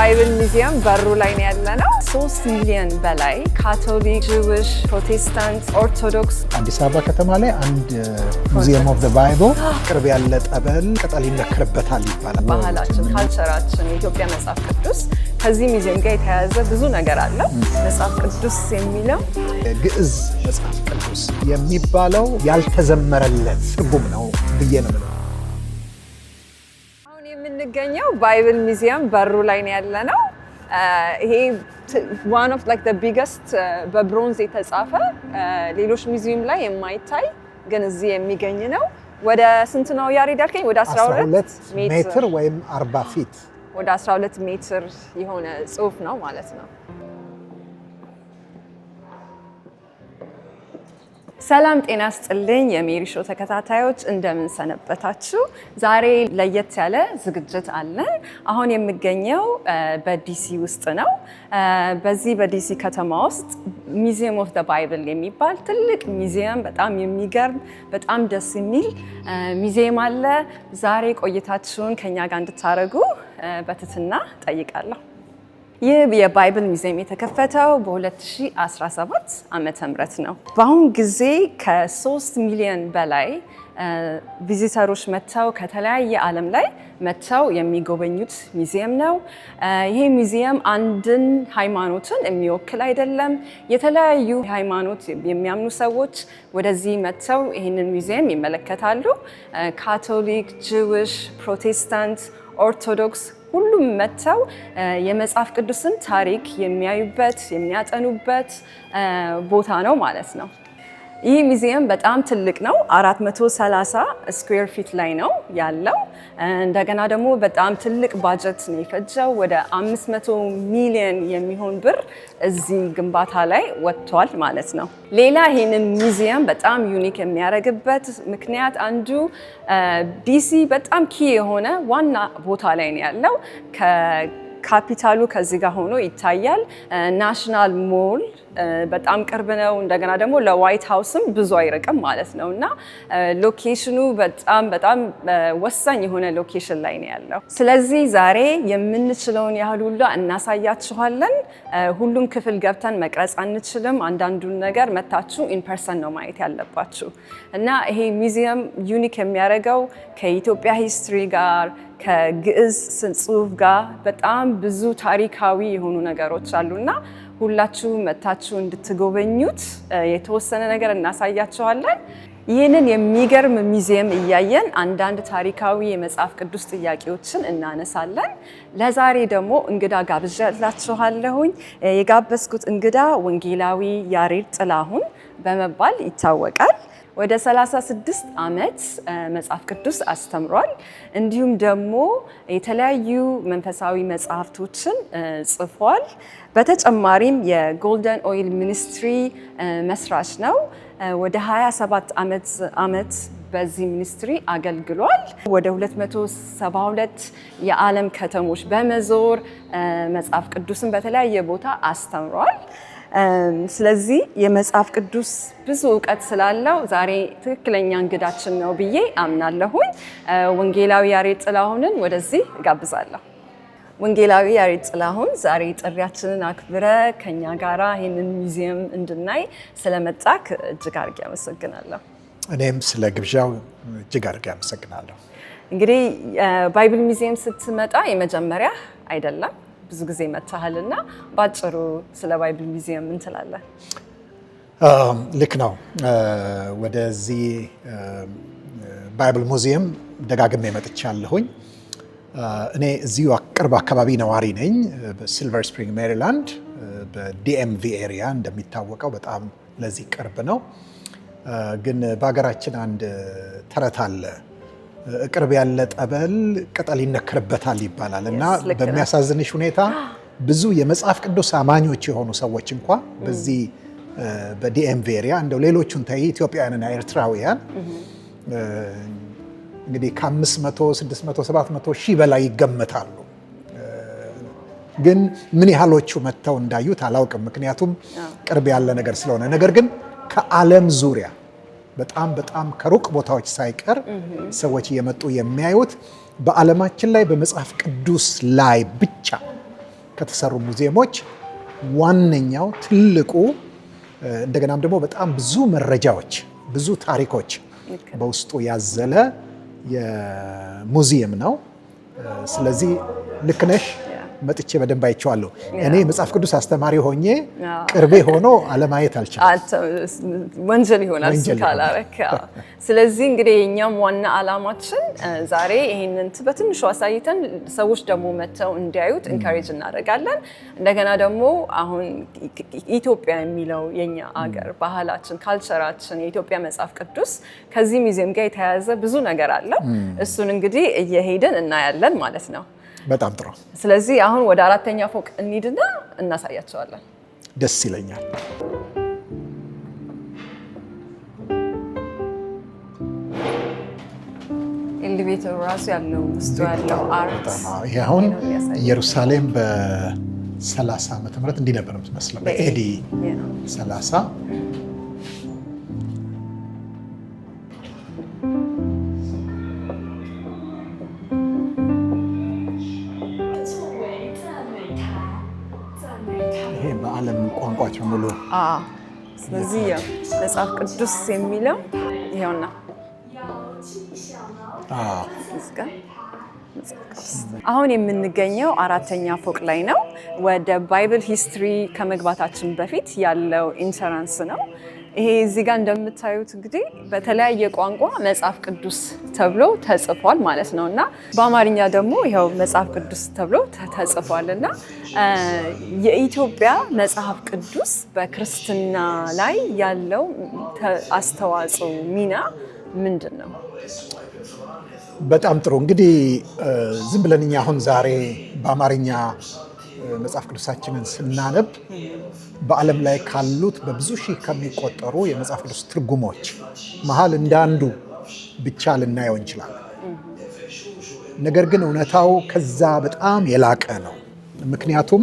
ባይብል ሙዚየም በሩ ላይ ነው ያለነው። 3 ሚሊዮን በላይ ካቶሊክ፣ ጂዊሽ፣ ፕሮቴስታንት፣ ኦርቶዶክስ አዲስ አበባ ከተማ ላይ አንድ ሙዚየም ኦፍ ዘ ባይብል ቅርብ ያለ ጠበል ቅጠል ይነከርበታል ይባላል። ባህላችን፣ ካልቸራችን፣ የኢትዮጵያ መጽሐፍ ቅዱስ ከዚህ ሙዚየም ጋር የተያያዘ ብዙ ነገር አለ። መጽሐፍ ቅዱስ የሚለው ግዕዝ መጽሐፍ ቅዱስ የሚባለው ያልተዘመረለት ትርጉም ነው ብዬ ነው የምለው። አሁን የምንገኘው ባይብል ሙዚየም በሩ ላይ ነው ያለነው። ይሄ one of like the biggest በብሮንዝ የተጻፈ ሌሎች ሙዚየም ላይ የማይታይ ግን እዚህ የሚገኝ ነው። ወደ ስንት ነው ያሬድ ያልከኝ? ወደ 12 ሜትር ወይም 40 ፊት ወደ 12 ሜትር የሆነ ጽሑፍ ነው ማለት ነው። ሰላም ጤና ስጥልኝ የሜሪ ሾው ተከታታዮች እንደምን ሰነበታችሁ? ዛሬ ለየት ያለ ዝግጅት አለን። አሁን የምገኘው በዲሲ ውስጥ ነው። በዚህ በዲሲ ከተማ ውስጥ ሙዚየም ኦፍ ዘ ባይብል የሚባል ትልቅ ሙዚየም፣ በጣም የሚገርም በጣም ደስ የሚል ሙዚየም አለ። ዛሬ ቆይታችሁን ከኛ ጋር እንድታደርጉ በትህትና ጠይቃለሁ። ይህ የባይብል ሙዚየም የተከፈተው በ2017 ዓመተ ምህረት ነው። በአሁን ጊዜ ከ3 ሚሊዮን በላይ ቪዚተሮች መጥተው ከተለያየ ዓለም ላይ መጥተው የሚጎበኙት ሙዚየም ነው። ይሄ ሙዚየም አንድን ሃይማኖትን የሚወክል አይደለም። የተለያዩ ሃይማኖት የሚያምኑ ሰዎች ወደዚህ መጥተው ይህንን ሙዚየም ይመለከታሉ። ካቶሊክ፣ ጂዊሽ፣ ፕሮቴስታንት፣ ኦርቶዶክስ ሁሉም መጥተው የመጽሐፍ ቅዱስን ታሪክ የሚያዩበት የሚያጠኑበት ቦታ ነው ማለት ነው። ይህ ሙዚየም በጣም ትልቅ ነው። 430 ስኩዌር ፊት ላይ ነው ያለው። እንደገና ደግሞ በጣም ትልቅ ባጀት ነው የፈጀው። ወደ 500 ሚሊዮን የሚሆን ብር እዚህ ግንባታ ላይ ወጥቷል ማለት ነው። ሌላ ይህንን ሙዚየም በጣም ዩኒክ የሚያደርግበት ምክንያት አንዱ ዲሲ በጣም ኪ የሆነ ዋና ቦታ ላይ ነው ያለው። ካፒታሉ ከዚህ ጋር ሆኖ ይታያል። ናሽናል ሞል በጣም ቅርብ ነው። እንደገና ደግሞ ለዋይት ሃውስም ብዙ አይርቅም ማለት ነው እና ሎኬሽኑ በጣም ወሳኝ የሆነ ሎኬሽን ላይ ነው ያለው። ስለዚህ ዛሬ የምንችለውን ያህል ሁሉ እናሳያችኋለን። ሁሉም ክፍል ገብተን መቅረጽ አንችልም። አንዳንዱን ነገር መታችሁ ኢንፐርሰን ነው ማየት ያለባችሁ እና ይሄ ሙዚየም ዩኒክ የሚያደርገው ከኢትዮጵያ ሂስትሪ ጋር ከግዕዝ ጽሑፍ ጋር በጣም ብዙ ታሪካዊ የሆኑ ነገሮች አሉና ሁላችሁ መታችሁ እንድትጎበኙት የተወሰነ ነገር እናሳያችኋለን። ይህንን የሚገርም ሙዚየም እያየን አንዳንድ ታሪካዊ የመጽሐፍ ቅዱስ ጥያቄዎችን እናነሳለን። ለዛሬ ደግሞ እንግዳ ጋብዣላችኋለሁኝ። የጋበዝኩት እንግዳ ወንጌላዊ ያሬድ ጥላሁን በመባል ይታወቃል። ወደ 36 ዓመት መጽሐፍ ቅዱስ አስተምሯል። እንዲሁም ደግሞ የተለያዩ መንፈሳዊ መጽሐፍቶችን ጽፏል። በተጨማሪም የጎልደን ኦይል ሚኒስትሪ መስራች ነው። ወደ 27 ዓመት በዚህ ሚኒስትሪ አገልግሏል። ወደ 272 የዓለም ከተሞች በመዞር መጽሐፍ ቅዱስን በተለያየ ቦታ አስተምሯል። ስለዚህ የመጽሐፍ ቅዱስ ብዙ እውቀት ስላለው ዛሬ ትክክለኛ እንግዳችን ነው ብዬ አምናለሁኝ። ወንጌላዊ ያሬድ ጥላሁንን ወደዚህ እጋብዛለሁ። ወንጌላዊ ያሬድ ጥላሁን ዛሬ ጥሪያችንን አክብረ ከኛ ጋራ ይህንን ሙዚየም እንድናይ ስለመጣክ እጅግ አድርጌ አመሰግናለሁ። እኔም ስለ ግብዣው እጅግ አድርጌ አመሰግናለሁ። እንግዲህ ባይብል ሙዚየም ስትመጣ የመጀመሪያ አይደለም፣ ብዙ ጊዜ መታሃልና ባጭሩ ስለ ባይብል ሙዚየም ምን ትላለህ? ልክ ነው። ወደዚህ ባይብል ሙዚየም ደጋግሜ መጥቻለሁኝ። እኔ እዚሁ ቅርብ አካባቢ ነዋሪ ነኝ፣ በሲልቨር ስፕሪንግ ሜሪላንድ፣ በዲኤምቪ ኤሪያ እንደሚታወቀው በጣም ለዚህ ቅርብ ነው። ግን በሀገራችን አንድ ተረት አለ፣ ቅርብ ያለ ጠበል ቅጠል ይነከርበታል ይባላል እና በሚያሳዝንሽ ሁኔታ ብዙ የመጽሐፍ ቅዱስ አማኞች የሆኑ ሰዎች እንኳ በዚህ በዲኤምቪ ኤሪያ እንደው ሌሎቹን ታይ ኢትዮጵያውያንና ኤርትራውያን እንግዲህ ከ500፣ 600፣ 700 ሺህ በላይ ይገመታሉ። ግን ምን ያህሎቹ መጥተው እንዳዩት አላውቅም፣ ምክንያቱም ቅርብ ያለ ነገር ስለሆነ። ነገር ግን ከዓለም ዙሪያ በጣም ከሩቅ ቦታዎች ሳይቀር ሰዎች እየመጡ የሚያዩት በዓለማችን ላይ በመጽሐፍ ቅዱስ ላይ ብቻ ከተሰሩ ሙዚየሞች ዋነኛው ትልቁ እንደገናም ደግሞ በጣም ብዙ መረጃዎች ብዙ ታሪኮች በውስጡ ያዘለ የሙዚየም ነው። ስለዚህ ልክ ነሽ፣ መጥቼ በደንብ አይቼዋለሁ። እኔ መጽሐፍ ቅዱስ አስተማሪ ሆኜ ቅርቤ ሆኖ አለማየት አልችልም፣ ወንጀል ይሆናል ካላረክ። ስለዚህ እንግዲህ የኛም ዋና ዓላማችን ዛሬ ይሄንን በትንሹ አሳይተን ሰዎች ደግሞ መተው እንዲያዩት ኢንካሬጅ እናደርጋለን። እንደገና ደግሞ አሁን ኢትዮጵያ የሚለው የኛ አገር ባህላችን፣ ካልቸራችን የኢትዮጵያ መጽሐፍ ቅዱስ ከዚህ ሙዚየም ጋር የተያያዘ ብዙ ነገር አለ። እሱን እንግዲህ እየሄድን እናያለን ማለት ነው። በጣም ጥሩ። ስለዚህ አሁን ወደ 4ኛ ፎቅ እንሂድና እናሳያቸዋለን። ደስ ይለኛል። ኤሌቬተሩ ራሱ ያለው ውስጡ ያለው አርት ይሄ አሁን ኢየሩሳሌም በ30 ዓመተ ምህረት እንዲህ ነበር የምትመስለው፣ በኤዲ 30 በዓለም ቋንቋዎች ሙሉ። ስለዚህ መጽሐፍ ቅዱስ የሚለው ይሄውና። አሁን የምንገኘው 4ኛ ፎቅ ላይ ነው። ወደ ባይብል ሂስትሪ ከመግባታችን በፊት ያለው ኢንተራንስ ነው። ይሄ እዚህ ጋር እንደምታዩት እንግዲህ በተለያየ ቋንቋ መጽሐፍ ቅዱስ ተብሎ ተጽፏል ማለት ነው እና በአማርኛ ደግሞ ይኸው መጽሐፍ ቅዱስ ተብሎ ተጽፏል እና የኢትዮጵያ መጽሐፍ ቅዱስ በክርስትና ላይ ያለው አስተዋጽኦ ሚና ምንድን ነው? በጣም ጥሩ። እንግዲህ ዝም ብለን እኛ አሁን ዛሬ በአማርኛ መጽሐፍ ቅዱሳችንን ስናነብ በዓለም ላይ ካሉት በብዙ ሺህ ከሚቆጠሩ የመጽሐፍ ቅዱስ ትርጉሞች መሀል እንዳንዱ ብቻ ልናየው እንችላለን። ነገር ግን እውነታው ከዛ በጣም የላቀ ነው። ምክንያቱም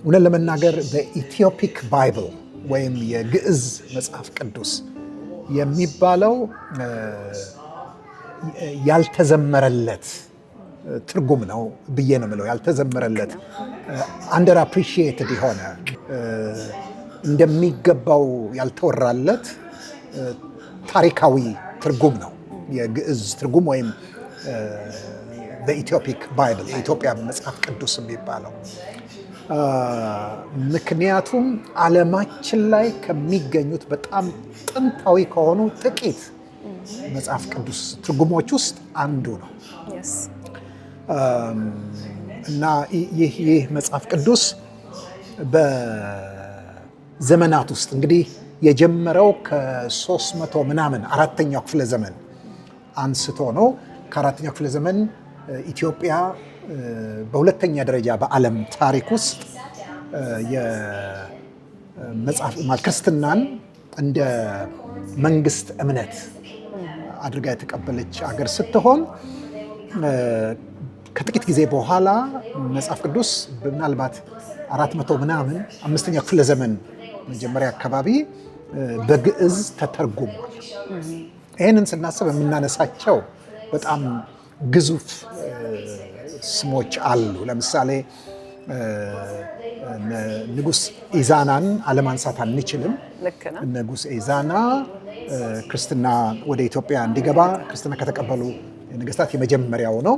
እውነት ለመናገር በኢትዮፒክ ባይብል ወይም የግዕዝ መጽሐፍ ቅዱስ የሚባለው ያልተዘመረለት ትርጉም ነው ብዬ ነው የምለው። ያልተዘመረለት አንደር አፕሪሺየትድ የሆነ እንደሚገባው ያልተወራለት ታሪካዊ ትርጉም ነው የግዕዝ ትርጉም ወይም በኢትዮፒክ ባይብል የኢትዮጵያ መጽሐፍ ቅዱስ የሚባለው። ምክንያቱም ዓለማችን ላይ ከሚገኙት በጣም ጥንታዊ ከሆኑ ጥቂት መጽሐፍ ቅዱስ ትርጉሞች ውስጥ አንዱ ነው እና ይህ መጽሐፍ ቅዱስ በዘመናት ውስጥ እንግዲህ የጀመረው ከ300 ምናምን 4ኛው ክፍለ ዘመን አንስቶ ነው። ከ4ኛው ክፍለ ዘመን ኢትዮጵያ በሁለተኛ ደረጃ በዓለም ታሪክ ውስጥ ክርስትናን እንደ መንግስት እምነት አድርጋ የተቀበለች አገር ስትሆን ከጥቂት ጊዜ በኋላ መጽሐፍ ቅዱስ ምናልባት 400 ምናምን 5ኛው ክፍለ ዘመን መጀመሪያ አካባቢ በግዕዝ ተተርጉሟል። ይህንን ስናስብ የምናነሳቸው በጣም ግዙፍ ስሞች አሉ። ለምሳሌ ንጉሥ ኢዛናን አለማንሳት አንችልም። ንጉሥ ኢዛና ክርስትና ወደ ኢትዮጵያ እንዲገባ ክርስትና ከተቀበሉ ነገስታት የመጀመሪያው ነው።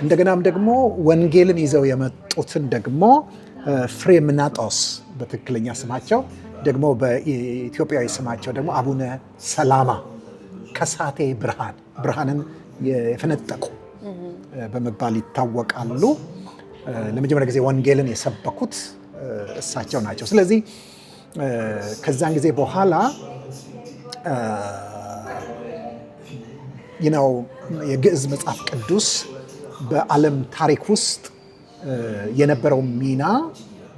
እንደገናም ደግሞ ወንጌልን ይዘው የመጡትን ደግሞ ፍሬምናጦስ በትክክለኛ ስማቸው ደግሞ በኢትዮጵያዊ ስማቸው ደግሞ አቡነ ሰላማ ከሳቴ ብርሃንን የፈነጠቁ በመባል ይታወቃሉ። ለመጀመሪያ ጊዜ ወንጌልን የሰበኩት እሳቸው ናቸው። ስለዚህ ከዛን ጊዜ በኋላ የግዕዝ መጽሐፍ ቅዱስ በዓለም ታሪክ ውስጥ የነበረው ሚና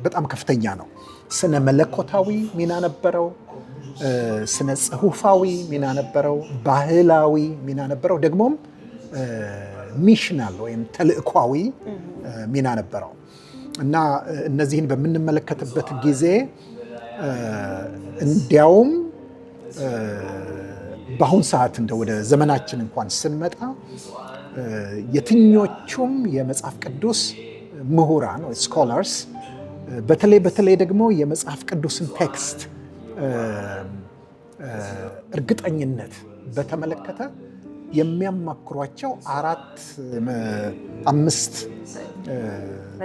በጣም ከፍተኛ ነው። ስነ መለኮታዊ ሚና ነበረው፣ ስነ ጽሑፋዊ ሚና ነበረው፣ ባህላዊ ሚና ነበረው፣ ደግሞም ሚሽናል ወይም ተልእኳዊ ሚና ነበረው እና እነዚህን በምንመለከትበት ጊዜ እንዲያውም በአሁን ሰዓት ወደ ዘመናችን እንኳን ስንመጣ የትኞቹም የመጽሐፍ ቅዱስ ምሁራን ወይ ስኮላርስ በተለይ ደግሞ የመጽሐፍ ቅዱስን ቴክስት እርግጠኝነት በተመለከተ የሚያማክሯቸው 5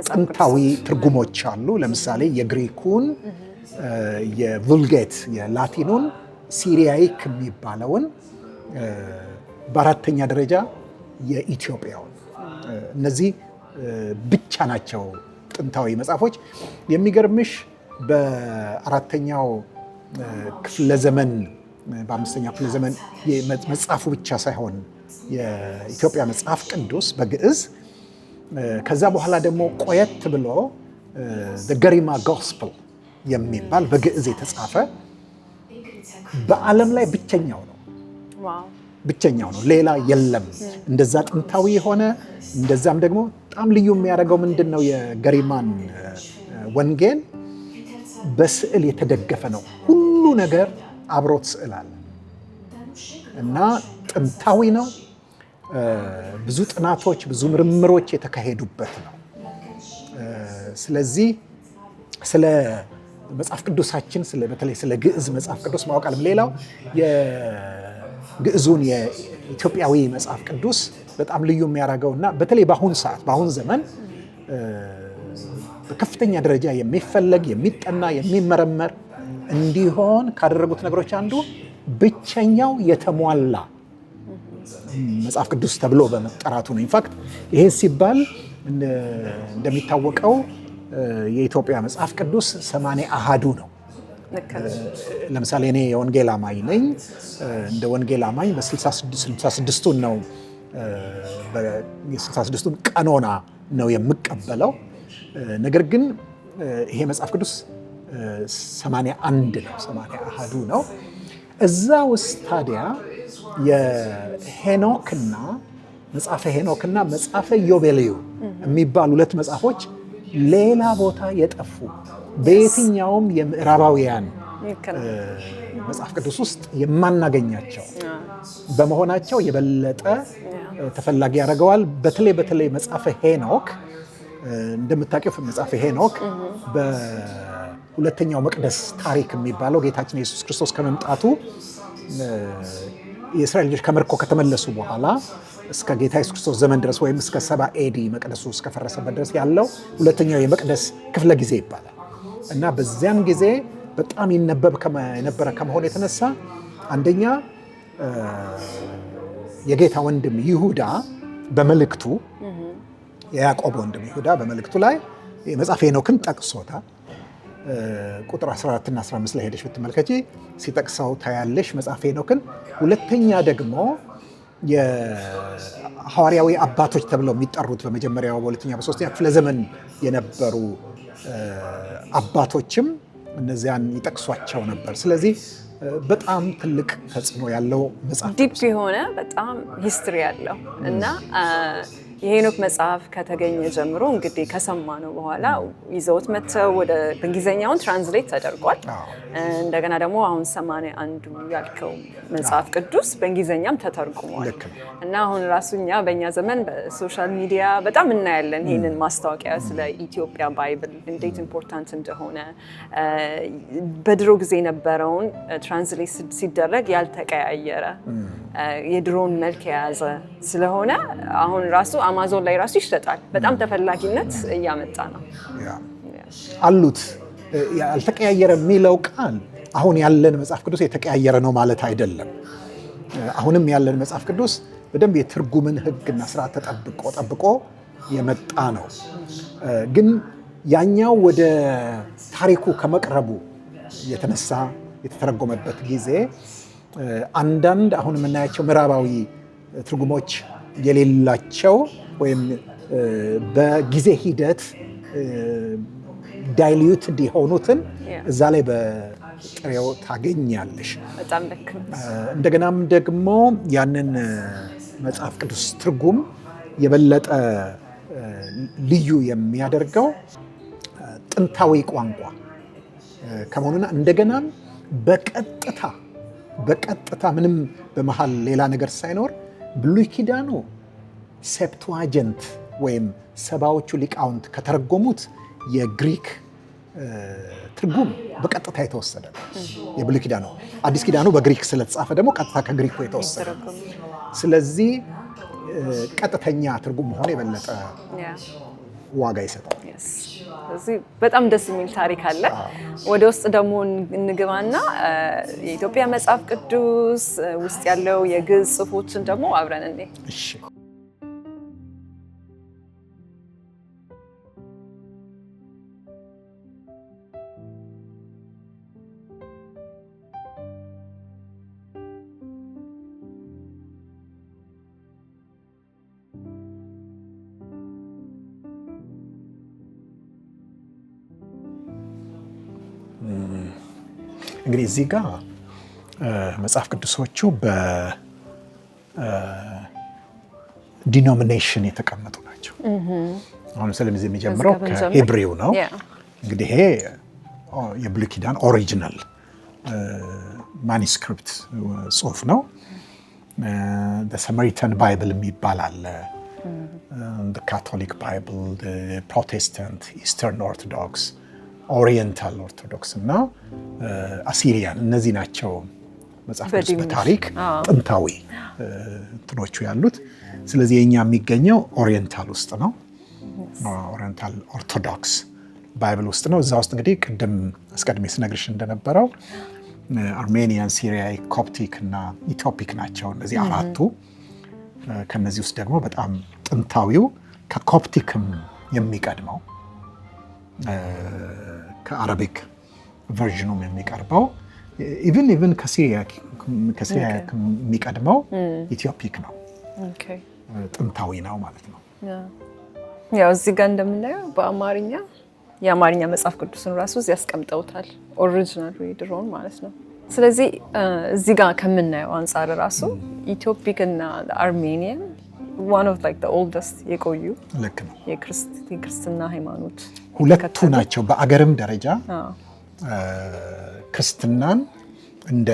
ጥንታዊ ትርጉሞች አሉ። ለምሳሌ የግሪኩን፣ የvulgate የላቲኑን፣ ሲሪያይክ የሚባለውን፣ በአራተኛ ደረጃ የኢትዮጵያውን። እነዚህ ብቻ ናቸው ጥንታዊ መጽሐፎች። የሚገርምሽ በአራተኛው ክፍለ ዘመን በአምስተኛው ክፍለ ዘመን መጽሐፉ ብቻ ሳይሆን የኢትዮጵያ መጽሐፍ ቅዱስ በግዕዝ ከዛ በኋላ ደግሞ ቆየት ብሎ ገሪማ ጎስፕል የሚባል በግዕዝ የተጻፈ በዓለም ላይ ብቸኛው ነው። ሌላ የለም። እንደዛ ጥንታዊ የሆነ እንደዛም ደግሞ በጣም ልዩ የሚያደርገው ምንድን ነው? የገሪማን ወንጌል በስዕል የተደገፈ ነው። ሁሉ ነገር አብሮት ስዕል አለ እና ጥንታዊ ነው። ብዙ ጥናቶች፣ ብዙ ምርምሮች የተካሄዱበት ነው። ስለዚህ ስለ መጽሐፍ ቅዱሳችን በተለይ ስለ ግዕዝ መጽሐፍ ቅዱስ ማወቅ አለም። ሌላው የግዕዙን የኢትዮጵያዊ መጽሐፍ ቅዱስ በጣም ልዩ የሚያደርገው እና በተለይ በአሁን ዘመን በከፍተኛ ደረጃ የሚፈለግ የሚጠና የሚመረመር እንዲሆን ካደረጉት ነገሮች አንዱ ብቸኛው የተሟላ መጽሐፍ ቅዱስ ተብሎ በመጠራቱ ነው። ኢንፋክት ይሄ ሲባል እንደሚታወቀው የኢትዮጵያ መጽሐፍ ቅዱስ 80 አሃዱ ነው። ለምሳሌ እኔ የወንጌል አማኝ ነኝ። እንደ ወንጌል አማኝ በ66ቱን ነው የ66ቱን ቀኖና ነው የምቀበለው። ነገር ግን ይሄ መጽሐፍ ቅዱስ 81 ነው፣ 80 አሃዱ ነው። እዛ ውስጥ ታዲያ የሄኖክና መጽሐፈ ሄኖክና መጽሐፈ ኢዮቤልዩ የሚባሉ 2 መጽሐፎች ሌላ ቦታ የጠፉ በየትኛውም የምዕራባውያን መጽሐፍ ቅዱስ ውስጥ የማናገኛቸው በመሆናቸው የበለጠ ተፈላጊ ያደርገዋል። በተለይ መጽሐፈ ሄኖክ እንደምታውቂው መጽሐፈ ሄኖክ በሁለተኛው መቅደስ ታሪክ የሚባለው ጌታችን ኢየሱስ ክርስቶስ ከመምጣቱ የእስራኤል ልጆች ከምርኮ ከተመለሱ በኋላ እስከ ጌታ ኢየሱስ ክርስቶስ ዘመን ድረስ ወይም እስከ 70 ኤዲ መቅደሱ እስከፈረሰበት ድረስ ያለው ሁለተኛው የመቅደስ ክፍለ ጊዜ ይባላል እና በዚያም ጊዜ በጣም ይነበብ የነበረ ከመሆኑ የተነሳ አንደኛ የጌታ ወንድም ይሁዳ በመልእክቱ የያዕቆብ ወንድም ይሁዳ በመልእክቱ ላይ መጽሐፈ ሄኖክን ጠቅሶታል። ቁጥር 14 እና 15 ላይ ሄደሽ ብትመልከቺ ሲጠቅሰው ታያለሽ መጽሐፈ ሄኖክን። ሁለተኛ ደግሞ የሐዋርያዊ አባቶች ተብለው የሚጠሩት በመጀመሪያው በሁለተኛ በሶስተኛ ክፍለ ዘመን የነበሩ አባቶችም እነዚያን ይጠቅሷቸው ነበር። ስለዚህ በጣም ትልቅ ተጽዕኖ ያለው መጽሐፍ ዲፕ የሆነ በጣም ሂስትሪ ያለው እና የሄኖክ መጽሐፍ ከተገኘ ጀምሮ እንግዲህ ከሰማ ነው በኋላ ይዘውት መጥተው ወደ በእንግሊዝኛውን ትራንስሌት ተደርጓል። እንደገና ደግሞ አሁን 81 ያልከው መጽሐፍ ቅዱስ በእንግሊዝኛም ተተርጉሟል እና አሁን ራሱኛ በእኛ ዘመን በሶሻል ሚዲያ በጣም እናያለን ይህንን ማስታወቂያ ስለ ኢትዮጵያ ባይብል እንዴት ኢምፖርታንት እንደሆነ በድሮ ጊዜ የነበረውን ትራንስሌት ሲደረግ ያልተቀያየረ የድሮን መልክ የያዘ ስለሆነ አሁን ራሱ አማዞን ላይ ራሱ ይሸጣል። በጣም ተፈላጊነት እያመጣ ነው አሉት። ያልተቀያየረ የሚለው ቃል አሁን ያለን መጽሐፍ ቅዱስ የተቀያየረ ነው ማለት አይደለም። አሁንም ያለን መጽሐፍ ቅዱስ በደንብ የትርጉምን ሕግና ስርዓት ጠብቆ የመጣ ነው። ግን ያኛው ወደ ታሪኩ ከመቅረቡ የተነሳ የተተረጎመበት ጊዜ አንዳንድ አሁን የምናያቸው ምዕራባዊ ትርጉሞች የሌላቸው ወይም በጊዜ ሂደት ዳይሊዩትድ የሆኑትን እዛ ላይ በጥሬው ታገኛለሽ። በጣም ልክ ነው። እንደገናም ደግሞ ያንን መጽሐፍ ቅዱስ ትርጉም የበለጠ ልዩ የሚያደርገው ጥንታዊ ቋንቋ ከመሆኑና እንደገናም በቀጥታ ምንም በመሃል ሌላ ነገር ሳይኖር ብሉይ ኪዳኑ ሴፕቱዋጀንት ወይም ሰባዎቹ ሊቃውንት ከተረጎሙት የግሪክ ትርጉም በቀጥታ የተወሰደ ነው። የብሉይ ኪዳኑ አዲስ ኪዳኑ በግሪክ ስለተጻፈ ደግሞ ቀጥታ ከግሪኩ የተወሰደ ነው። ስለዚህ ቀጥተኛ ትርጉም መሆን የበለጠ ዋጋ ይሰጣል። ስለዚህ በጣም ደስ የሚል ታሪክ አለ። ወደ ውስጥ ደግሞ እንግባና የኢትዮጵያ መጽሐፍ ቅዱስ ውስጥ ያለው የግዕዝ ጽሑፎችን ደግሞ አብረን እንዴ። እሺ እንግዲህ እዚህ ጋር መጽሐፍ ቅዱሶቹ በዲኖሚኔሽን የተቀመጡ ናቸው። አሁን ስለዚህ የሚጀምረው ከሂብሪው ነው። እንግዲህ ይሄ የብሉይ ኪዳን ኦሪጂናል ማኒስክሪፕት ጽሑፍ ነው። ሰማሪታን ባይብል የሚባል አለ፣ ካቶሊክ ባይብል፣ ፕሮቴስታንት፣ ኢስተርን ኦርቶዶክስ፣ ኦሪየንታል ኦርቶዶክስ እና አሲሪያን እነዚህ ናቸው መጽሐፍ ቅዱስ በታሪክ ጥንታዊ እንትኖቹ ያሉት። ስለዚህ የኛ የሚገኘው ኦሪየንታል ውስጥ ነው። ኦሪየንታል ኦርቶዶክስ ባይብል ውስጥ ነው። እዛ ውስጥ እንግዲህ ቅድም አስቀድሜ ስነግርሽ እንደነበረው አርሜኒያን፣ ሲሪያይክ፣ ኮፕቲክ እና ኢትዮፒክ ናቸው እነዚህ አራቱ። ከነዚህ ውስጥ ደግሞ በጣም ጥንታዊው ከኮፕቲክም የሚቀድመው ከአረቢክ ቨርዥኑም የሚቀርበው ኢቭን ከሲሪያ የሚቀድመው ኢትዮፒክ ነው። ጥንታዊ ነው ማለት ነው። ያው እዚህ ጋር እንደምናየው በአማርኛ የአማርኛ መጽሐፍ ቅዱስን ራሱ እዚህ ያስቀምጠውታል፣ ኦሪጂናል ድሮውን ማለት ነው። ስለዚህ እዚህ ጋር ከምናየው አንጻር ራሱ ኢትዮፒክ እና አርሜኒያን one of like the oldest የቆዩ ልክ ነው የክርስትና ሃይማኖት ሁለቱ ናቸው። በአገርም ደረጃ ክርስትናን እንደ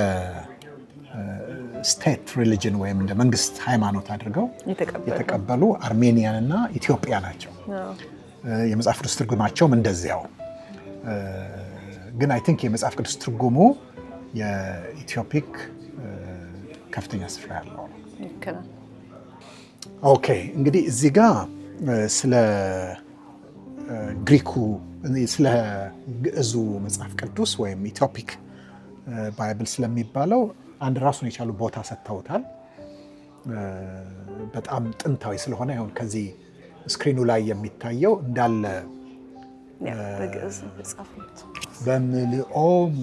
ስቴት ሪሊጅን ወይም እንደ መንግስት ሃይማኖት አድርገው የተቀበሉ አርሜኒያን እና ኢትዮጵያ ናቸው። የመጽሐፍ ቅዱስ ትርጉማቸውም እንደዚያው። ግን አይ ቲንክ የመጽሐፍ ቅዱስ ትርጉሙ የኢትዮፒክ ከፍተኛ ስፍራ ያለው ነው። ኦኬ እንግዲህ እዚህ ጋር ስለ ግሪኩ ስለ ግዕዙ መጽሐፍ ቅዱስ ወይም ኢትዮፒክ ባይብል ስለሚባለው አንድ ራሱን የቻሉ ቦታ ሰጥተውታል። በጣም ጥንታዊ ስለሆነ አሁን ከዚህ ስክሪኑ ላይ የሚታየው እንዳለ በምልኦሙ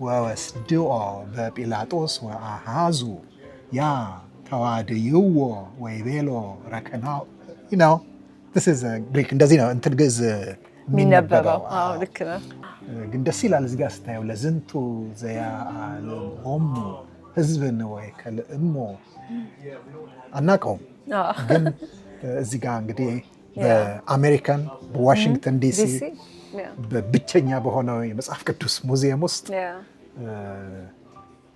ወወስድኦ በጲላጦስ ወአሃዙ ያ ተዋድይዎ ወይቤሎ ረከናው ነው። this is Greek እንደዚህ ነው እንትን ግዕዝ የሚነበበው። ልክ ነው። ግን ደስ ይላል እዚህ ጋር ስታየው ለዝንቱ ዘያአልሆሙ ህዝብን ወይ ከልእሞ አናውቀውም። ግን እዚህ ጋር እንግዲህ በአሜሪካን በዋሽንግተን ዲሲ በብቸኛ በሆነው የመጽሐፍ ቅዱስ ሙዚየም ውስጥ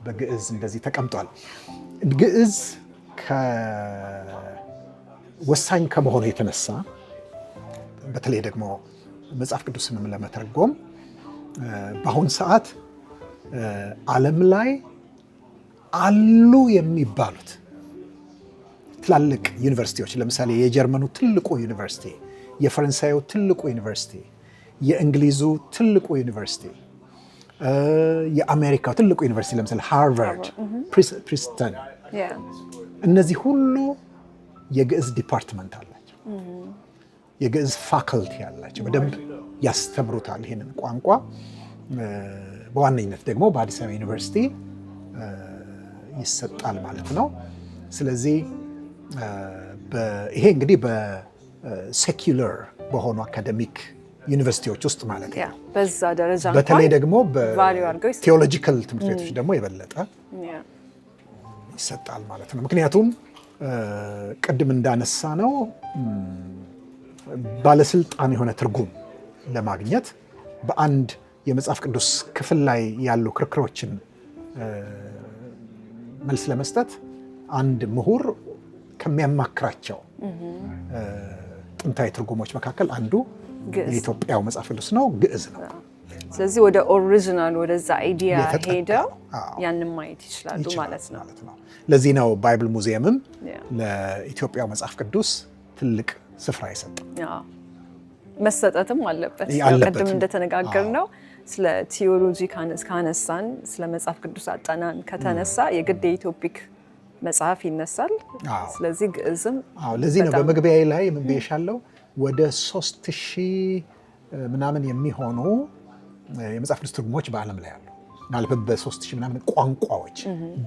በግዕዝ እንደዚህ ተቀምጧል። ግዕዝ ወሳኝ ከመሆኑ የተነሳ በተለይ ደግሞ መጽሐፍ ቅዱስንም ለመተርጎም በአሁን ሰዓት ዓለም ላይ አሉ የሚባሉት ትላልቅ ዩኒቨርሲቲዎች ለምሳሌ የጀርመኑ ትልቁ ዩኒቨርሲቲ፣ የፈረንሳዩ ትልቁ ዩኒቨርሲቲ፣ የእንግሊዙ ትልቁ ዩኒቨርሲቲ፣ የአሜሪካው ትልቁ ዩኒቨርሲቲ ለምሳሌ ሃርቫርድ፣ ፕሪንስተን፣ እነዚህ ሁሉ የግዕዝ ዲፓርትመንት አላቸው። የግዕዝ ፋክልቲ አላቸው። በደንብ ያስተምሩታል ይህንን ቋንቋ። በዋነኝነት ደግሞ በአዲስ አበባ ዩኒቨርሲቲ ይሰጣል ማለት ነው። ስለዚህ ይሄ እንግዲህ በሴኩላር በሆኑ አካደሚክ ዩኒቨርሲቲዎች ውስጥ ማለት ነው። በዛ ደረጃ በተለይ ደግሞ በቴዎሎጂካል ትምህርት ቤቶች ደግሞ የበለጠ ይሰጣል ማለት ነው። ምክንያቱም ቅድም እንዳነሳ ነው ባለስልጣን የሆነ ትርጉም ለማግኘት በአንድ የመጽሐፍ ቅዱስ ክፍል ላይ ያሉ ክርክሮችን መልስ ለመስጠት አንድ ምሁር ከሚያማክራቸው ጥንታዊ ትርጉሞች መካከል አንዱ የኢትዮጵያው መጽሐፍ ቅዱስ ነው፣ ግዕዝ ነው። ስለዚህ ወደ ኦሪጂናል ወደዛ አይዲያ ሄደው ያንን ማየት ይችላሉ ማለት ነው። ለዚህ ነው ባይብል ሙዚየምም ለኢትዮጵያው መጽሐፍ ቅዱስ ትልቅ ስፍራ የሰጠው። መሰጠትም አለበት። ቅድም እንደተነጋገርነው ስለ ቲዮሎጂ ካነሳን፣ ስለ መጽሐፍ ቅዱስ አጠናን ከተነሳ የግድ የኢትዮፒክ መጽሐፍ ይነሳል። ስለዚህ ግዕዝም ለዚህ ነው በመግቢያዬ ላይ ምን ብዬሻለሁ፣ ወደ 3000 ምናምን የሚሆኑ የመጽሐፍ ቅዱስ ትርጉሞች በዓለም ላይ አሉ። ምናልባት በ3000 ምናምን ቋንቋዎች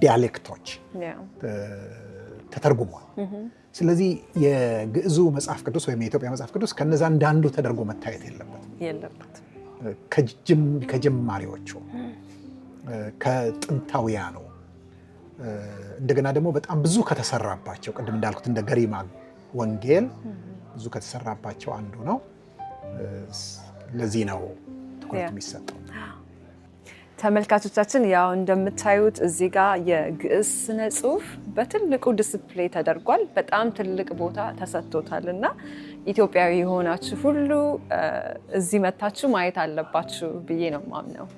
ዲያሌክቶች ተተርጉሟል። ስለዚህ የግዕዙ መጽሐፍ ቅዱስ ወይም የኢትዮጵያ መጽሐፍ ቅዱስ ከነዛ እንዳንዱ ተደርጎ መታየት የለበትም። ከጀማሪዎቹ ከጥንታውያኑ እንደገና ደግሞ በጣም ብዙ ከተሰራባቸው ቅድም እንዳልኩት እንደ ገሪማ ወንጌል ብዙ ከተሰራባቸው አንዱ ነው። ለዚህ ነው ትኩረት የሚሰጠው። ተመልካቾቻችን ያው እንደምታዩት እዚህ ጋር የግዕዝ ስነ ጽሁፍ በትልቁ ዲስፕሌይ ተደርጓል። በጣም ትልቅ ቦታ ተሰጥቶታል እና ኢትዮጵያዊ የሆናችሁ ሁሉ እዚህ መታችሁ ማየት አለባችሁ ብዬ ነው የማምነው።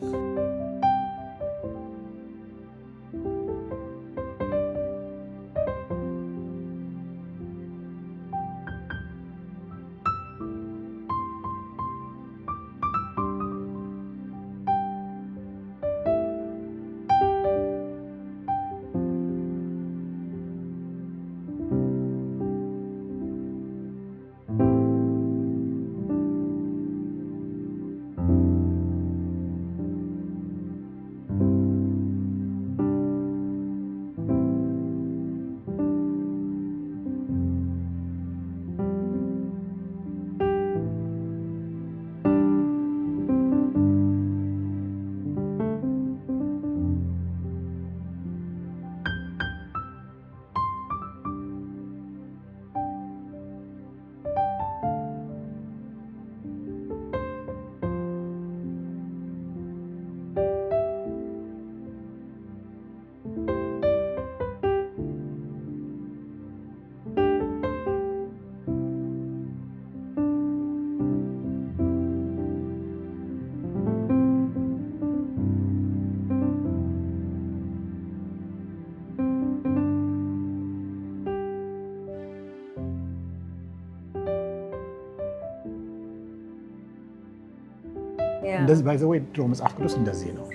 እንደዚህ ባይ ዘ ወይ ድሮ መጽሐፍ ቅዱስ እንደዚህ ነው።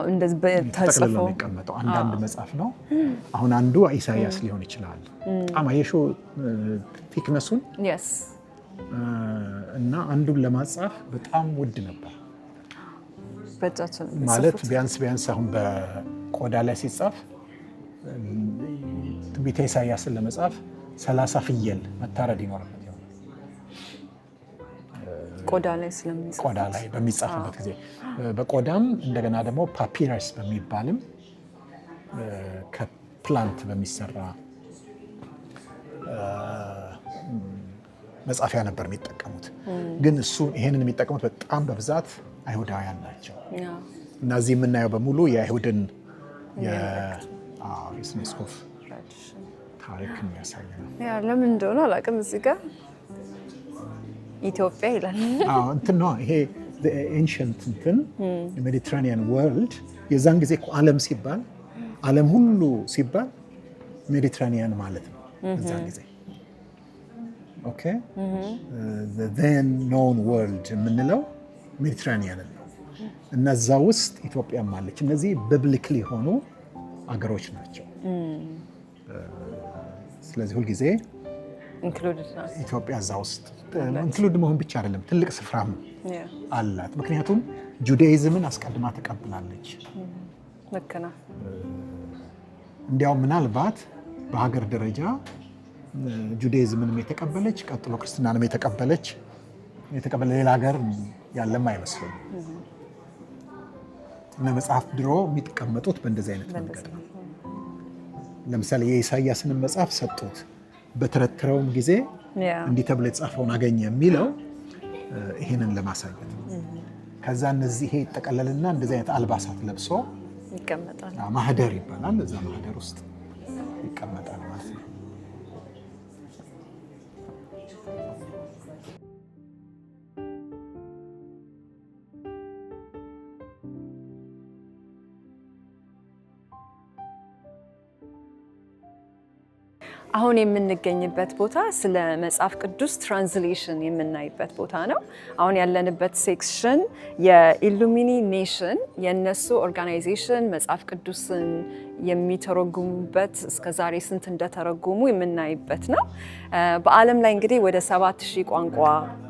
እንደዚህ ተጽፎ የሚቀመጠው አንዳንድ መጽሐፍ ነው። አሁን አንዱ ኢሳይያስ ሊሆን ይችላል። በጣም አየሽው ቲክነሱን እና አንዱን ለማጻፍ በጣም ውድ ነበር ማለት ቢያንስ አሁን በቆዳ ላይ ሲጻፍ ትንቢተ ኢሳይያስን ለመጻፍ 30 ፍየል መታረድ ይኖርበት ቆዳ ላይ በሚጻፍበት ጊዜ በቆዳም እንደገና ደግሞ ፓፒረስ በሚባልም ከፕላንት በሚሰራ መጻፊያ ነበር የሚጠቀሙት። ግን ይሄንን የሚጠቀሙት በጣም በብዛት አይሁዳውያን ናቸው እና እዚህ የምናየው በሙሉ የአይሁድን የስነ ጽሁፍ ታሪክ የሚያሳይ ነው። ለምን እንደሆነ አላውቅም። እዚህ ጋር ኢትዮጵያ ይላል። እንትን ነው ይሄ ኤንሸንት እንትን ሜዲትራኒያን ወርልድ የዛን ጊዜ እኮ ዓለም ሲባል ዓለም ሁሉ ሲባል ሜዲትራኒያን ማለት ነው በዛን ጊዜ። ኦኬ the then known world የምንለው ሜዲትራኒያን ነው እና እዛ ውስጥ ኢትዮጵያም አለች። እነዚህ ቢብሊካሊ የሆኑ አገሮች ናቸው። ስለዚህ ሁልጊዜ ኢትዮጵያ እዛ ውስጥ ኢንክሉድ መሆን ብቻ አይደለም ትልቅ ስፍራም አላት። ምክንያቱም ጁዳይዝምን አስቀድማ ተቀብላለች። እንዲያውም ምናልባት በሀገር ደረጃ ጁዳይዝምንም የተቀበለች ቀጥሎ ክርስትናንም የተቀበለ ሌላ ሀገር ያለም አይመስልም። እና መጽሐፍ ድሮ የሚቀመጡት በእንደዚህ አይነት መንገድ ነው። ለምሳሌ የኢሳይያስንም መጽሐፍ ሰጡት። በተረተረውም ጊዜ እንዲህ ተብሎ የተጻፈውን አገኘ የሚለው ይሄንን ለማሳየት ነው። ከዛ እነዚህ ይጠቀለልና እንደዚህ አይነት አልባሳት ለብሶ ይቀመጣል። ማህደር ይባላል። እዛ ማህደር ውስጥ ይቀመጣል ማለት ነው። አሁን የምንገኝበት ቦታ ስለ መጽሐፍ ቅዱስ ትራንስሌሽን የምናይበት ቦታ ነው። አሁን ያለንበት ሴክሽን የኢሉሚኒ ኔሽን የነሱ ኦርጋናይዜሽን መጽሐፍ ቅዱስን የሚተረጉሙበት እስከ ዛሬ ስንት እንደተረጎሙ የምናይበት ነው። በዓለም ላይ እንግዲህ ወደ 7000 ቋንቋ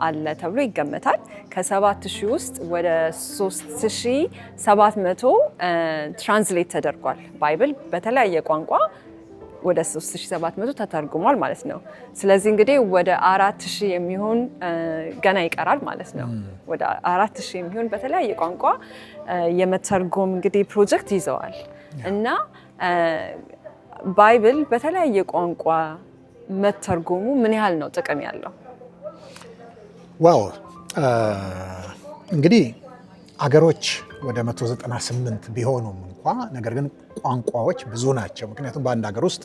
አለ ተብሎ ይገመታል። ከ7000 ውስጥ ወደ 3700 ትራንስሌት ተደርጓል። ባይብል በተለያየ ቋንቋ ወደ 3700 ተተርጉሟል ማለት ነው። ስለዚህ እንግዲህ ወደ 4000 የሚሆን ገና ይቀራል ማለት ነው። ወደ 4000 የሚሆን በተለያየ ቋንቋ የመተርጎም እንግዲህ ፕሮጀክት ይዘዋል እና ባይብል በተለያየ ቋንቋ መተርጎሙ ምን ያህል ነው ጥቅም ያለው? ዋው እንግዲህ አገሮች ወደ 198 ቢሆኑም እንኳ ነገር ግን ቋንቋዎች ብዙ ናቸው። ምክንያቱም በአንድ ሀገር ውስጥ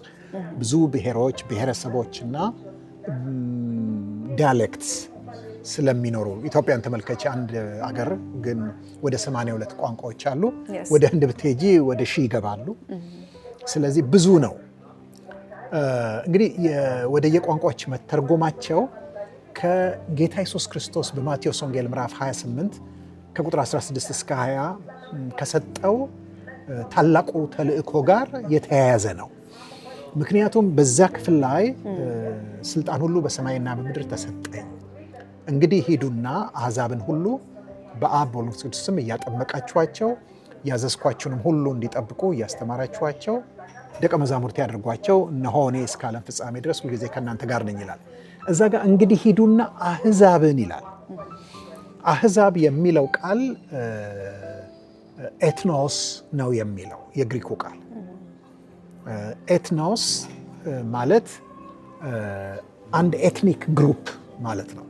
ብዙ ብሔሮች፣ ብሔረሰቦች እና ዲያሌክትስ ስለሚኖሩ ኢትዮጵያን ተመልከች። አንድ አገር ግን ወደ 82 ቋንቋዎች አሉ። ወደ ህንድ ብትሄጂ ወደ 1000 ይገባሉ። ስለዚህ ብዙ ነው። እንግዲህ ወደ የቋንቋዎች መተርጎማቸው ከጌታ ኢየሱስ ክርስቶስ በማቴዎስ ወንጌል ምዕራፍ 28 ከቁጥር 16 እስከ 20 ከሰጠው ታላቁ ተልእኮ ጋር የተያያዘ ነው። ምክንያቱም በዛ ክፍል ላይ ስልጣን ሁሉ በሰማይና በምድር ተሰጠኝ፣ እንግዲህ ሂዱና አሕዛብን ሁሉ በአብ በወልድ በመንፈስ ቅዱስ ስም እያጠመቃችኋቸው ያዘዝኳችሁንም ሁሉ እንዲጠብቁ እያስተማራችኋቸው ደቀ መዛሙርት ያድርጓቸው፣ እነሆ እኔ እስከ ዓለም ፍጻሜ ድረስ ሁልጊዜ ከእናንተ ጋር ነኝ ይላል። እዛ ጋር እንግዲህ ሂዱና አሕዛብን ይላል። አሕዛብ የሚለው ቃል ኤትኖስ ነው የሚለው የግሪኩ ቃል። ኤትኖስ ማለት አንድ ኤትኒክ ግሩፕ ማለት ነው።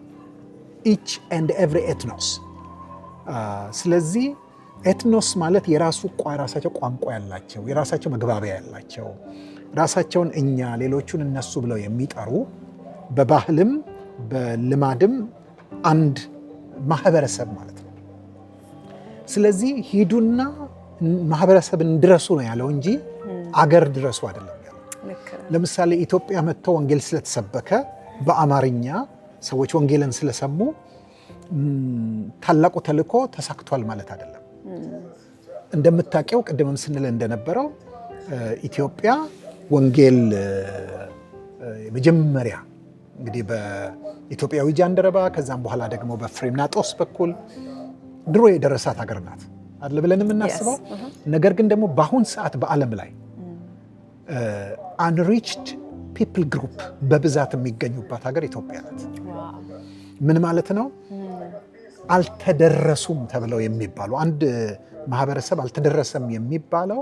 ኢች ኤንድ ኤቭሪ ኤትኖስ። ስለዚህ ኤትኖስ ማለት የራሳቸው ቋንቋ ያላቸው፣ የራሳቸው መግባቢያ ያላቸው፣ ራሳቸውን እኛ ሌሎቹን እነሱ ብለው የሚጠሩ በባህልም በልማድም አንድ ማህበረሰብ ማለት ነው። ስለዚህ ሂዱና ማህበረሰብን ድረሱ ነው ያለው እንጂ አገር ድረሱ አይደለም ያለው። ለምሳሌ ኢትዮጵያ መጥቶ ወንጌል ስለተሰበከ በአማርኛ ሰዎች ወንጌልን ስለሰሙ ታላቁ ተልእኮ ተሳክቷል ማለት አይደለም። እንደምታውቂው ቅድምም ስንል እንደነበረው ኢትዮጵያ ወንጌል መጀመሪያ እንግዲህ በኢትዮጵያዊ ጃንደረባ ከዛም በኋላ ደግሞ በፍሬምናጦስ በኩል ድሮ የደረሳት ሀገር ናት አይደል ብለን የምናስበው። ነገር ግን ደግሞ በአሁን ሰዓት በዓለም ላይ አንሪችድ ፒፕል ግሩፕ በብዛት የሚገኙባት ሀገር ኢትዮጵያ ናት። ምን ማለት ነው? አልተደረሱም ተብለው የሚባሉ አንድ ማህበረሰብ አልተደረሰም የሚባለው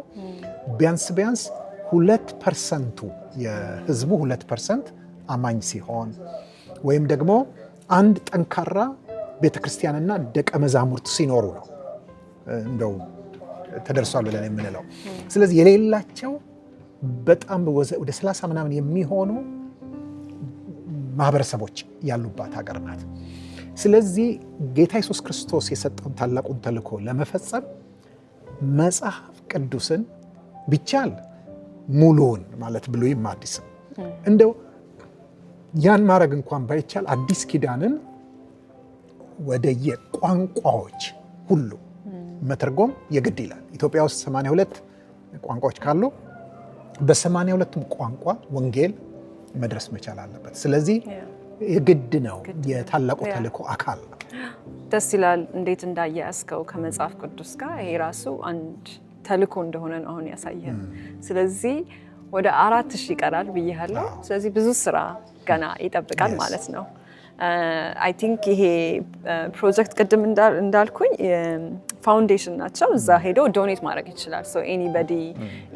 ቢያንስ 2% የህዝቡ 2% አማኝ ሲሆን ወይም ደግሞ አንድ ጠንካራ ቤተክርስቲያንና ደቀ መዛሙርት ሲኖሩ ነው እንደው ተደርሷል ብለን የምንለው። ስለዚህ የሌላቸው በጣም ወደ 30 ምናምን የሚሆኑ ማህበረሰቦች ያሉባት ሀገር ናት። ስለዚህ ጌታ ኢየሱስ ክርስቶስ የሰጠውን ታላቁን ተልእኮ ለመፈጸም መጽሐፍ ቅዱስን ቢቻል ሙሉውን ማለት ብሉይም አዲስም እንደው ያን ማድረግ እንኳን ባይቻል አዲስ ኪዳንን ወደ የቋንቋዎች ሁሉ መተርጎም የግድ ይላል። ኢትዮጵያ ውስጥ 82 ቋንቋዎች ካሉ በ82ቱም ቋንቋ ወንጌል መድረስ መቻል አለበት። ስለዚህ የግድ ነው፣ የታላቁ ተልእኮ አካል ነው። ደስ ይላል እንዴት እንዳያያዝከው ከመጽሐፍ ቅዱስ ጋር። ይሄ ራሱ አንድ ተልእኮ እንደሆነ ነው አሁን ያሳየን። ስለዚህ ወደ 4000 ይቀራል ብያለሁ። ስለዚህ ብዙ ስራ ገና ይጠብቃል ማለት ነው። አይ ቲንክ ይሄ ፕሮጀክት ቅድም እንዳልኩኝ ፋውንዴሽን ናቸው። እዛ ሄዶ ዶኔት ማድረግ ይችላል። ሶ ኤኒባዲ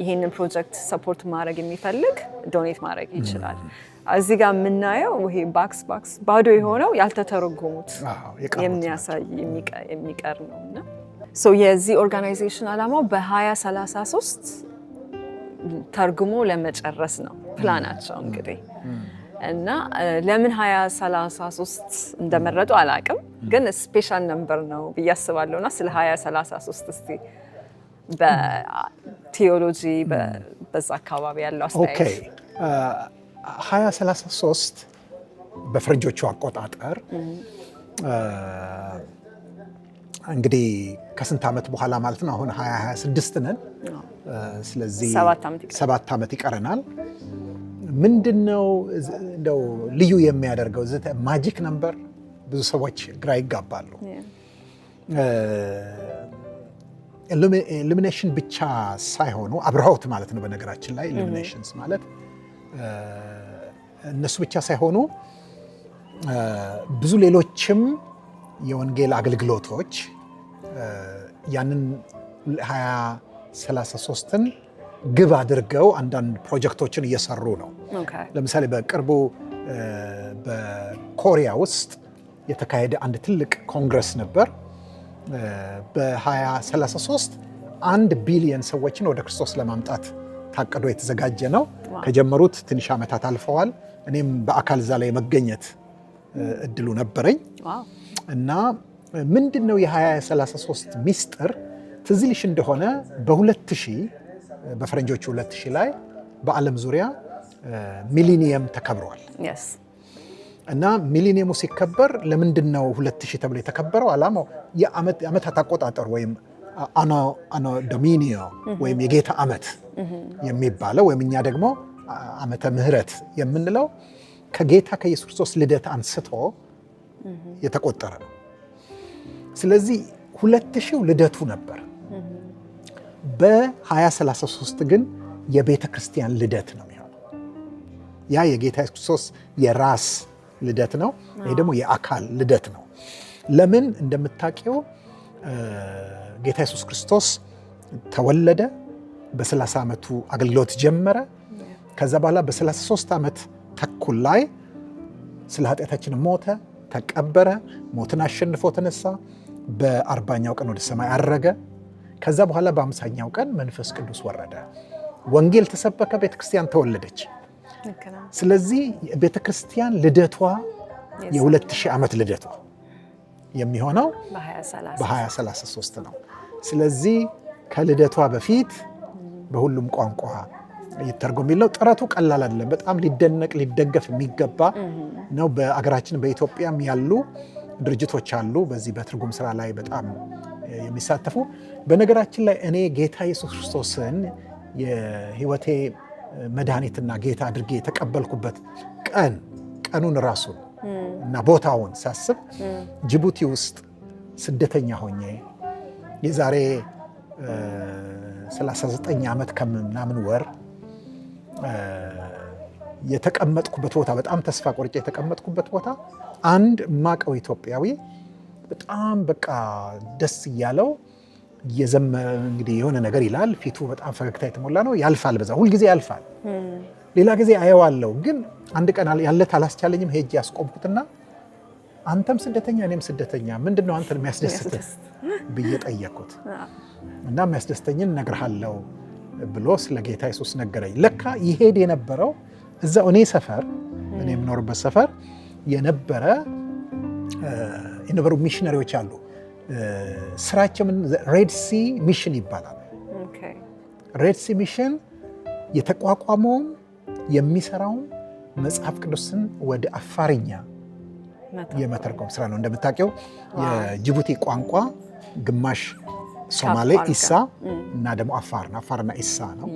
ይሄንን ፕሮጀክት ሰፖርት ማድረግ የሚፈልግ ዶኔት ማድረግ ይችላል። እዚህ ጋር የምናየው ይሄ ባክስ ባዶ የሆነው ያልተተረጎሙት የሚያሳይ የሚቀር ነው እና ሶ የዚህ ኦርጋናይዜሽን ዓላማው በ2033 ተርጉሞ ለመጨረስ ነው ፕላናቸው እንግዲህ እና ለምን 2033 እንደመረጡ አላውቅም፣ ግን ስፔሻል ነምበር ነው ብዬ አስባለሁ። እና ስለ 2033 እስቲ በቲዮሎጂ በዛ አካባቢ ያለው አስተያየት። 2033 በፈረንጆቹ አቆጣጠር እንግዲህ ከስንት ዓመት በኋላ ማለት ነው? አሁን 2026 ነን። ስለዚህ 7 ዓመት ይቀረናል። ምንድነው እንደው ልዩ የሚያደርገው? ማጂክ ነምበር ብዙ ሰዎች ግራ ይጋባሉ። ኢሉሚኔሽን ብቻ ሳይሆኑ አብርሃውት ማለት ነው። በነገራችን ላይ ኢሉሚኔሽንስ ማለት እነሱ ብቻ ሳይሆኑ ብዙ ሌሎችም የወንጌል አገልግሎቶች ያንን 2033ን ግብ አድርገው አንዳንድ ፕሮጀክቶችን እየሰሩ ነው። ለምሳሌ በቅርቡ በኮሪያ ውስጥ የተካሄደ አንድ ትልቅ ኮንግረስ ነበር። በ2033 1 ቢሊዮን ሰዎችን ወደ ክርስቶስ ለማምጣት ታቅዶ የተዘጋጀ ነው። ከጀመሩት ትንሽ ዓመታት አልፈዋል። እኔም በአካል እዛ ላይ መገኘት እድሉ ነበረኝ እና ምንድነው የ2033 ሚስጥር? ትዝ ይልሽ እንደሆነ በ2000 በፈረንጆቹ 2000 ላይ በዓለም ዙሪያ ሚሊኒየም ተከብሯል። እና ሚሊኒየሙ ሲከበር ለምንድነው 2000 ተብሎ የተከበረው? ዓላማው የዓመታት አቆጣጠር ወይም አኖ ዶሚኒዮ ወይም የጌታ ዓመት የሚባለው ወይም እኛ ደግሞ ዓመተ ምህረት የምንለው ከጌታ ከኢየሱስ ክርስቶስ ልደት አንስቶ የተቆጠረ ነው። ስለዚህ 2000 ልደቱ ነበር። በ2033 ግን የቤተ ክርስቲያን ልደት ነው የሚሆነው። ያ የጌታ ኢየሱስ ክርስቶስ የራስ ልደት ነው። ይሄ ደግሞ የአካል ልደት ነው። ለምን እንደምታውቂው ጌታ ኢየሱስ ክርስቶስ ተወለደ። በ30 ዓመቱ አገልግሎት ጀመረ። ከዛ በኋላ በ33 ዓመት ተኩል ላይ ስለ ኃጢአታችን ሞተ፣ ተቀበረ፣ ሞትን አሸንፎ ተነሳ። በ40ኛው ቀን ወደ ሰማይ አረገ። ከዛ በኋላ በ50ኛው ቀን መንፈስ ቅዱስ ወረደ። ወንጌል ተሰበከ፣ ቤተክርስቲያን ተወለደች። ስለዚህ ቤተክርስቲያን ልደቷ የ2000 ዓመት ልደቷ የሚሆነው በ2033 ነው። ስለዚህ ከልደቷ በፊት በሁሉም ቋንቋ ይተርጎም የሚለው ጥረቱ ቀላል አይደለም። በጣም ሊደነቅ ሊደገፍ የሚገባ ነው። በአገራችን በኢትዮጵያም ያሉ ድርጅቶች አሉ በዚህ በትርጉም ስራ ላይ በጣም የሚሳተፉ። በነገራችን ላይ እኔ ጌታ ኢየሱስ ክርስቶስን የህይወቴ መድኃኒትና ጌታ አድርጌ የተቀበልኩበት ቀኑን ራሱን እና ቦታውን ሳስብ ጅቡቲ ውስጥ ስደተኛ ሆኜ የዛሬ 39 ዓመት ከምናምን ወር የተቀመጥኩበት ቦታ በጣም ተስፋ ቆርጬ የተቀመጥኩበት ቦታ አንድ ማቀው ኢትዮጵያዊ በጣም በቃ ደስ እያለው እንግዲህ የሆነ ነገር ይላል። ፊቱ በጣም ፈገግታ የተሞላ ነው። ያልፋል፣ በዛ ሁልጊዜ ያልፋል። ሌላ ጊዜ አየዋለሁ፣ ግን አንድ ቀን ያለት አላስቻለኝም። ሄጄ ያስቆምኩትና አንተም ስደተኛ እኔም ስደተኛ ምንድነው አንተን የሚያስደስትህ ብዬ ጠየቅኩት እና የሚያስደስተኝን እነግርሃለሁ ብሎ ስለ ጌታ ኢየሱስ ነገረኝ። ለካ ይሄድ የነበረው እዛው እኔ ሰፈር እኔ የምኖርበት ሰፈር የነበሩ ሚሽነሪዎች አሉ። ስራቸው ሬድ ሲ ሚሽን ይባላል። ሬድ ሲ ሚሽን የተቋቋመውም የሚሰራውም መጽሐፍ ቅዱስን ወደ አፋርኛ የመተርጎም ስራ ነው። እንደምታውቂው የጅቡቲ ቋንቋ ግማሽ ሶማሌ ኢሳ እና ደግሞ አፋርና ኢሳ ነው።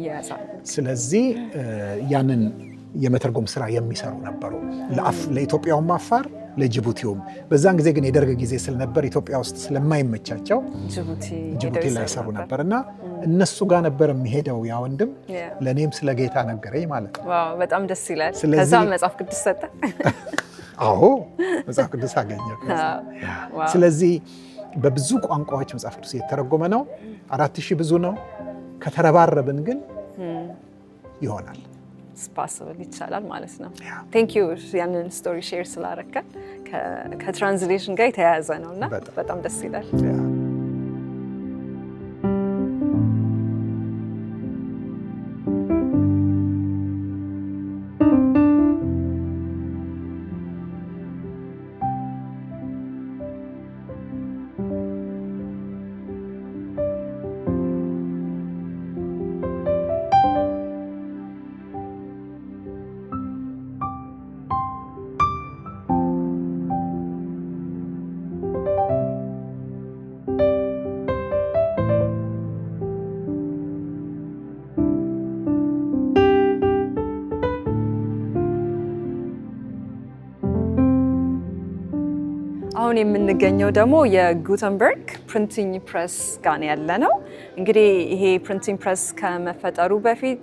ስለዚህ ያንን የመተርጎም ስራ የሚሰሩ ነበሩ። ለኢትዮጵያውም አፋር፣ ለጅቡቲውም። በዛን ጊዜ ግን የደርግ ጊዜ ስለነበር ኢትዮጵያ ውስጥ ስለማይመቻቸው ጅቡቲ ላይ ሰሩ ነበር እና እነሱ ጋር ነበር የሚሄደው ያ ወንድም። ለእኔም ስለ ጌታ ነገረኝ ማለት ነው። በጣም ደስ ይላል። ከዛ መጽሐፍ ቅዱስ ሰጠ። አዎ መጽሐፍ ቅዱስ አገኘ። ስለዚህ በብዙ ቋንቋዎች መጽሐፍ ቅዱስ የተረጎመ ነው። 4000 ብዙ ነው። ከተረባረብን ግን ይሆናል። ስፓስብል ይቻላል ማለት ነው። ቴንክ ዩ ያንን ስቶሪ ሼር ስላረከን። ከትራንስሌሽን ጋር የተያያዘ ነው እና በጣም ደስ ይላል። አሁን የምንገኘው ደግሞ የጉተንበርግ ፕሪንቲንግ ፕሬስ ጋር ያለ ነው። እንግዲህ ይሄ ፕሪንቲንግ ፕሬስ ከመፈጠሩ በፊት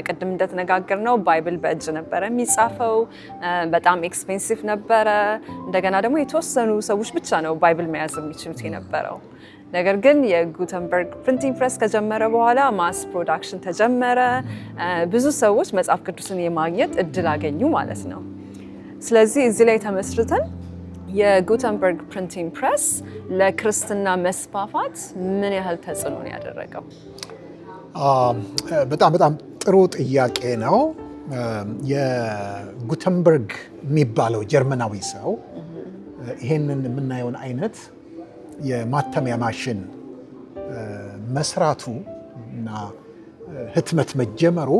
ቅድም እንደተነጋገርነው ባይብል በእጅ ነበረ የሚጻፈው። በጣም ኤክስፔንሲቭ ነበረ። እንደገና ደግሞ የተወሰኑ ሰዎች ብቻ ነው ባይብል መያዝ የሚችሉት የነበረው። ነገር ግን የጉተንበርግ ፕሪንቲንግ ፕሬስ ከጀመረ በኋላ ማስ ፕሮዳክሽን ተጀመረ። ብዙ ሰዎች መጽሐፍ ቅዱስን የማግኘት እድል አገኙ ማለት ነው። ስለዚህ እዚህ ላይ ተመስርተን የጉተንበርግ ፕሪንቲንግ ፕሬስ ለክርስትና መስፋፋት ምን ያህል ተጽዕኖ ነው ያደረገው? በጣም ጥሩ ጥያቄ ነው። የጉተንበርግ የሚባለው ጀርመናዊ ሰው ይሄንን የምናየውን አይነት የማተሚያ ማሽን መስራቱ እና ህትመት መጀመሩ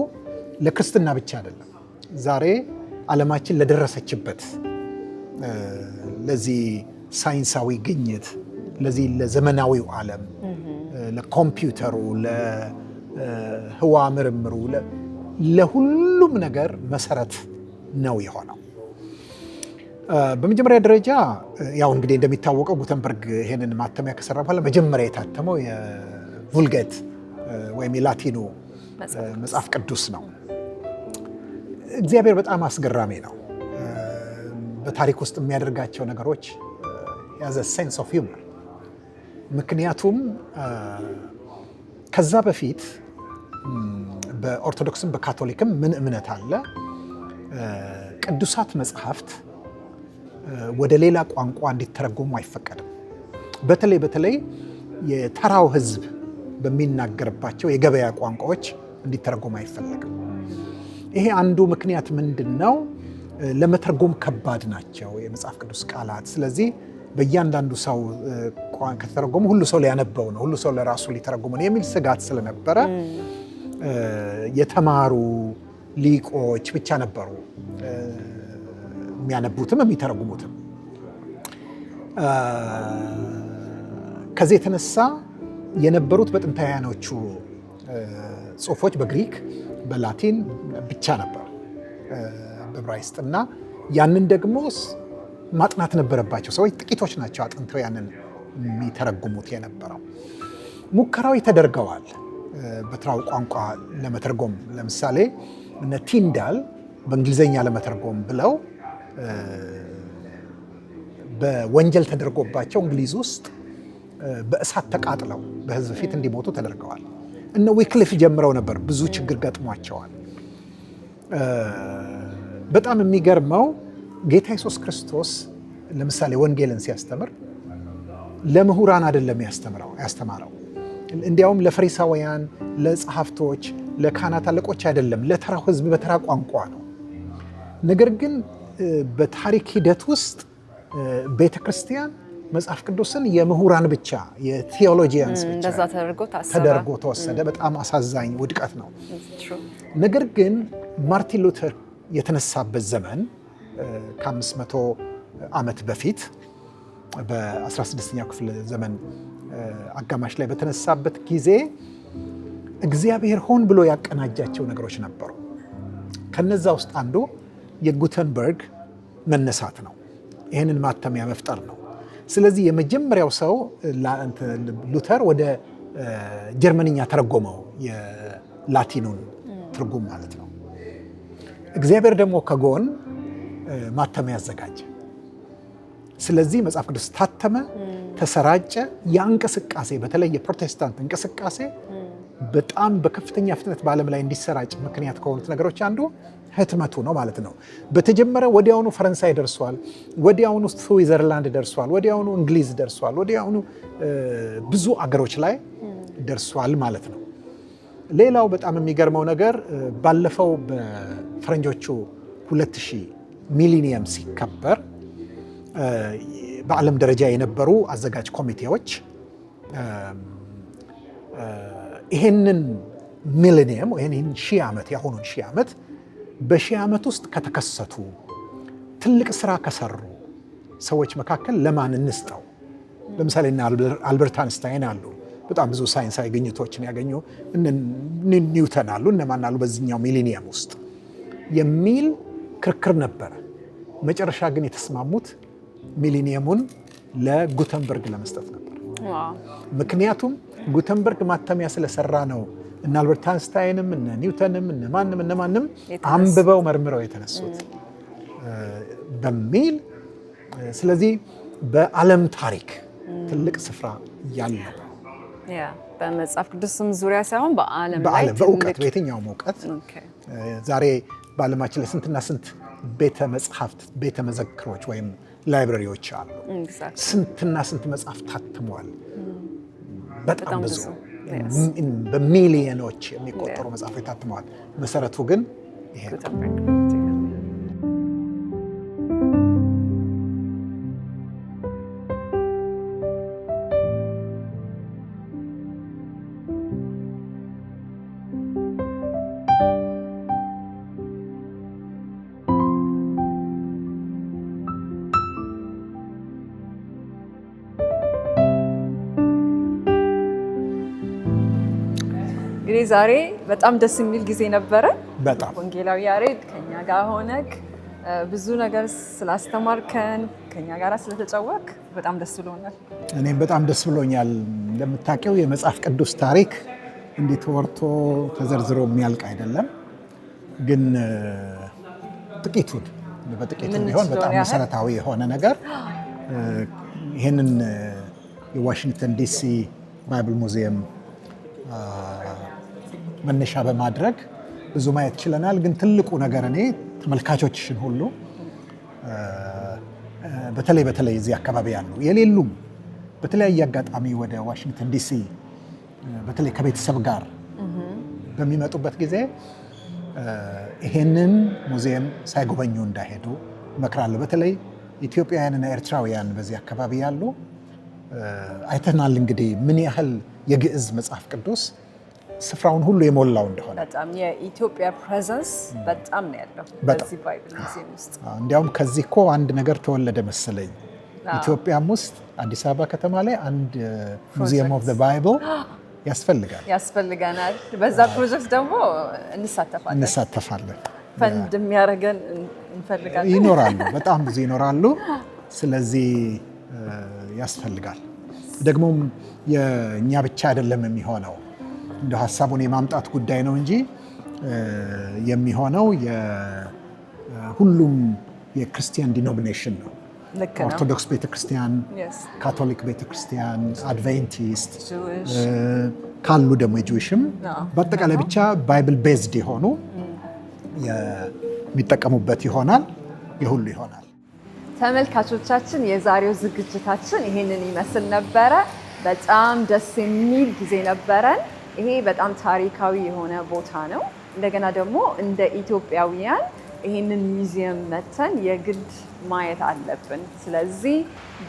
ለክርስትና ብቻ አይደለም። ዛሬ ዓለማችን ለደረሰችበት ለዚህ ሳይንሳዊ ግኝት፣ ለዚህ ለዘመናዊው ዓለም፣ ለኮምፒውተሩ፣ ለህዋ ምርምሩ፣ ለሁሉም ነገር መሰረት ነው የሆነው። በመጀመሪያ ደረጃ ያው እንግዲህ እንደሚታወቀው ጉተንበርግ ይሄንን ማተሚያ ከሰራ በኋላ መጀመሪያ የታተመው የvulgate ወይም የላቲኑ መጽሐፍ ቅዱስ ነው። እግዚአብሔር በጣም አስገራሚ ነው። በታሪክ ውስጥ የሚያደርጋቸው ነገሮች ያዘ ሴንስ ኦፍ ሂውመር። ምክንያቱም ከዛ በፊት በኦርቶዶክስም በካቶሊክም ምን እምነት አለ? ቅዱሳት መጽሐፍት ወደ ሌላ ቋንቋ እንዲተረጎሙ አይፈቀድም። በተለይ የተራው ሕዝብ በሚናገርባቸው የገበያ ቋንቋዎች እንዲተረጎሙ አይፈለግም። ይሄ አንዱ ምክንያት ምንድን ነው? ለመተርጎም ከባድ ናቸው የመጽሐፍ ቅዱስ ቃላት። ስለዚህ በእያንዳንዱ ሰው ከተተረጎሙ ሁሉ ሰው ሊያነበው ነው፣ ሁሉ ሰው ለራሱ ሊተረጎሙ ነው የሚል ስጋት ስለነበረ የተማሩ ሊቆች ብቻ ነበሩ የሚያነቡትም የሚተረጉሙትም። ከዚህ የተነሳ የነበሩት በጥንታውያኖቹ ጽሑፎች በግሪክ፣ በላቲን ብቻ ነበር፣ በዕብራይስጥ እና ያንን ደግሞ ማጥናት ነበረባቸው። ሰዎች ጥቂቶች ናቸው አጥንተው ያንን የሚተረጉሙት የነበረው። ሙከራዎች ተደርገዋል በትራው ቋንቋ ለመተርጎም። ለምሳሌ እነ ቲንዳል በእንግሊዝኛ ለመተርጎም ብለው በወንጀል ተደርጎባቸው እንግሊዝ ውስጥ በእሳት ተቃጥለው በሕዝብ ፊት እንዲሞቱ ተደርገዋል። እነ ዊክሊፍ ጀምረው ነበር፣ ብዙ ችግር ገጥሟቸዋል። በጣም የሚገርመው ጌታ ኢየሱስ ክርስቶስ ለምሳሌ ወንጌልን ሲያስተምር ለምሁራን አይደለም ያስተማረው። እንዲያውም ለፈሪሳውያን፣ ለጸሐፍቶች፣ ለካህናት አለቆች አይደለም፣ ለተራው ሕዝብ በተራ ቋንቋ ነው። ነገር ግን በታሪክ ሂደት ውስጥ ቤተክርስቲያን መጽሐፍ ቅዱስን የምሁራን ብቻ የቴዎሎጂያንስ ብቻ ተደርጎ ተወሰደ። በጣም አሳዛኝ ውድቀት ነው። ነገር ግን ማርቲን ሉተር የተነሳበት ዘመን ከ500 ዓመት በፊት በ16ኛው ክፍለ ዘመን አጋማሽ ላይ በተነሳበት ጊዜ እግዚአብሔር ሆን ብሎ ያቀናጃቸው ነገሮች ነበሩ። ከነዛ ውስጥ አንዱ የጉተንበርግ መነሳት ነው። ይህንን ማተሚያ መፍጠር ነው። ስለዚህ የመጀመሪያው ሰው ሉተር ወደ ጀርመንኛ ተረጎመው፣ የላቲኑን ትርጉም ማለት ነው። እግዚአብሔር ደግሞ ከጎን ማተሚያ ያዘጋጀ። ስለዚህ መጽሐፍ ቅዱስ ታተመ፣ ተሰራጨ። ያ እንቅስቃሴ በተለይ የፕሮቴስታንት እንቅስቃሴ በጣም በከፍተኛ ፍጥነት በዓለም ላይ እንዲሰራጭ ምክንያት ከሆኑት ነገሮች አንዱ ህትመቱ ነው ማለት ነው። በተጀመረ ወዲያውኑ ፈረንሳይ ደርሷል፣ ወዲያውኑ ስዊዘርላንድ ደርሷል፣ ወዲያውኑ እንግሊዝ ደርሷል፣ ወዲያውኑ ብዙ አገሮች ላይ ደርሷል ማለት ነው። ሌላው በጣም የሚገርመው ነገር ባለፈው በፈረንጆቹ 2000 ሚሊኒየም ሲከበር በዓለም ደረጃ የነበሩ አዘጋጅ ኮሚቴዎች ይሄንን ሚሊኒየም ይሄንን ሺህ ዓመት ያሁኑን ሺህ ዓመት በሺህ ዓመት ውስጥ ከተከሰቱ ትልቅ ስራ ከሰሩ ሰዎች መካከል ለማን እንስጠው? ለምሳሌ እና አልበርት አንስታይን አሉ፣ በጣም ብዙ ሳይንሳዊ ግኝቶችን ያገኙ። ኒውተን አሉ፣ እነማን አሉ በዚህኛው ሚሊኒየም ውስጥ የሚል ክርክር ነበረ። መጨረሻ ግን የተስማሙት ሚሊኒየሙን ለጉተንበርግ ለመስጠት ነበር። ምክንያቱም ጉተንበርግ ማተሚያ ስለሰራ ነው እነ አልበርት አንስታይንም እነ ኒውተንም እነ ማንም አንብበው መርምረው የተነሱት በሚል ስለዚህ በዓለም ታሪክ ትልቅ ስፍራ ያለው በመጽሐፍ ቅዱስም ዙሪያ ሳይሆን በዓለም ላይ በእውቀት በየትኛውም እውቀት ዛሬ በዓለማችን ላይ ስንትና ስንት ቤተ መጽሐፍት ቤተ መዘክሮች ወይም ላይብረሪዎች አሉ። ስንትና ስንት መጽሐፍ ታትመዋል። በጣም ብዙ በሚሊዮኖች የሚቆጠሩ መጽሐፎች ታትመዋል። መሰረቱ ግን ይሄ ነው። እንግዲህ ዛሬ በጣም ደስ የሚል ጊዜ ነበረ። በጣም ወንጌላዊ ያሬድ ከኛ ጋር ሆነክ ብዙ ነገር ስላስተማርከን ከኛ ጋር ስለተጫወክ በጣም ደስ ብሎኛል። እኔም በጣም ደስ ብሎኛል። እንደምታውቂው የመጽሐፍ ቅዱስ ታሪክ እንዴት ተወርቶ ተዘርዝሮ የሚያልቅ አይደለም። ግን በጥቂቱ ቢሆን በጣም መሰረታዊ የሆነ ነገር ይህንን የዋሽንግተን ዲሲ ባይብል ሙዚየም መነሻ በማድረግ ብዙ ማየት ችለናል። ግን ትልቁ ነገር እኔ ተመልካቾችሽን ሁሉ በተለይ እዚህ አካባቢ ያሉ የሌሉም በተለያየ አጋጣሚ ወደ ዋሽንግተን ዲሲ በተለይ ከቤተሰብ ጋር በሚመጡበት ጊዜ ይሄንን ሙዚየም ሳይጎበኙ እንዳይሄዱ እመክራለሁ። በተለይ ኢትዮጵያውያንና ኤርትራውያን በዚህ አካባቢ ያሉ አይተናል እንግዲህ ምን ያህል የግዕዝ መጽሐፍ ቅዱስ ስፍራውን ሁሉ የሞላው እንደሆነ። በጣም የኢትዮጵያ ፕሬዘንስ በጣም ነው ያለው በዚህ ባይብል ሙዚየም ውስጥ። እንዲያውም ከዚህ እኮ አንድ ነገር ተወለደ መሰለኝ። ኢትዮጵያም ውስጥ አዲስ አበባ ከተማ ላይ አንድ ሙዚየም ኦፍ ዘ ባይብል ያስፈልገናል። በዛ ፕሮጀክት ደግሞ እንሳተፋለን። ፈንድ የሚያደርገን እንፈልጋለን። ይኖራሉ፣ በጣም ብዙ ይኖራሉ። ስለዚህ ያስፈልጋል። ደግሞም የእኛ ብቻ አይደለም የሚሆነው እንደ ሀሳቡን የማምጣት ጉዳይ ነው እንጂ የሚሆነው የሁሉም የክርስቲያን ዲኖሚኔሽን ነው። ኦርቶዶክስ ቤተክርስቲያን፣ ካቶሊክ ቤተክርስቲያን፣ አድቬንቲስት ካሉ ደግሞ የጁዊሽም በአጠቃላይ ብቻ ባይብል ቤዝድ የሆኑ የሚጠቀሙበት ይሆናል። የሁሉ ይሆናል። ተመልካቾቻችን የዛሬው ዝግጅታችን ይህንን ይመስል ነበረ። በጣም ደስ የሚል ጊዜ ነበረን። ይሄ በጣም ታሪካዊ የሆነ ቦታ ነው። እንደገና ደግሞ እንደ ኢትዮጵያውያን ይህንን ሚውዚየም መተን የግድ ማየት አለብን። ስለዚህ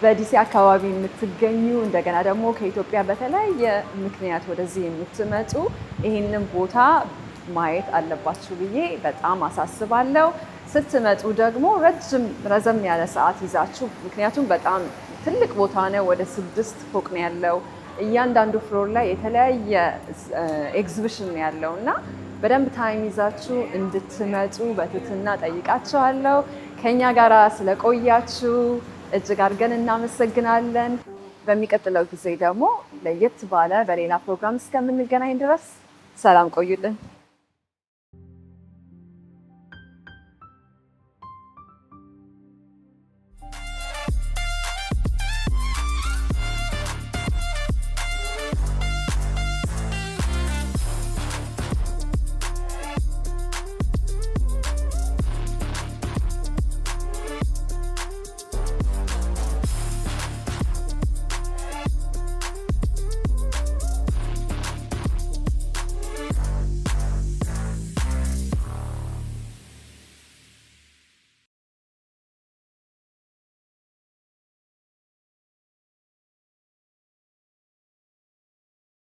በዲሲ አካባቢ የምትገኙ እንደገና ደግሞ ከኢትዮጵያ በተለያየ ምክንያት ወደዚህ የምትመጡ ይህንን ቦታ ማየት አለባችሁ ብዬ በጣም አሳስባለሁ። ስትመጡ ደግሞ ረዘም ያለ ሰዓት ይዛችሁ፣ ምክንያቱም በጣም ትልቅ ቦታ ነው። ወደ 6 ፎቅ ነው ያለው። እያንዳንዱ ፍሎር ላይ የተለያየ ኤግዚቢሽን ያለው እና በደንብ ታይም ይዛችሁ እንድትመጡ በትህትና ጠይቃችኋለሁ። ከኛ ጋር ስለቆያችሁ እጅግ አድርገን እናመሰግናለን። በሚቀጥለው ጊዜ ደግሞ ለየት ባለ በሌላ ፕሮግራም እስከምንገናኝ ድረስ ሰላም ቆዩልን።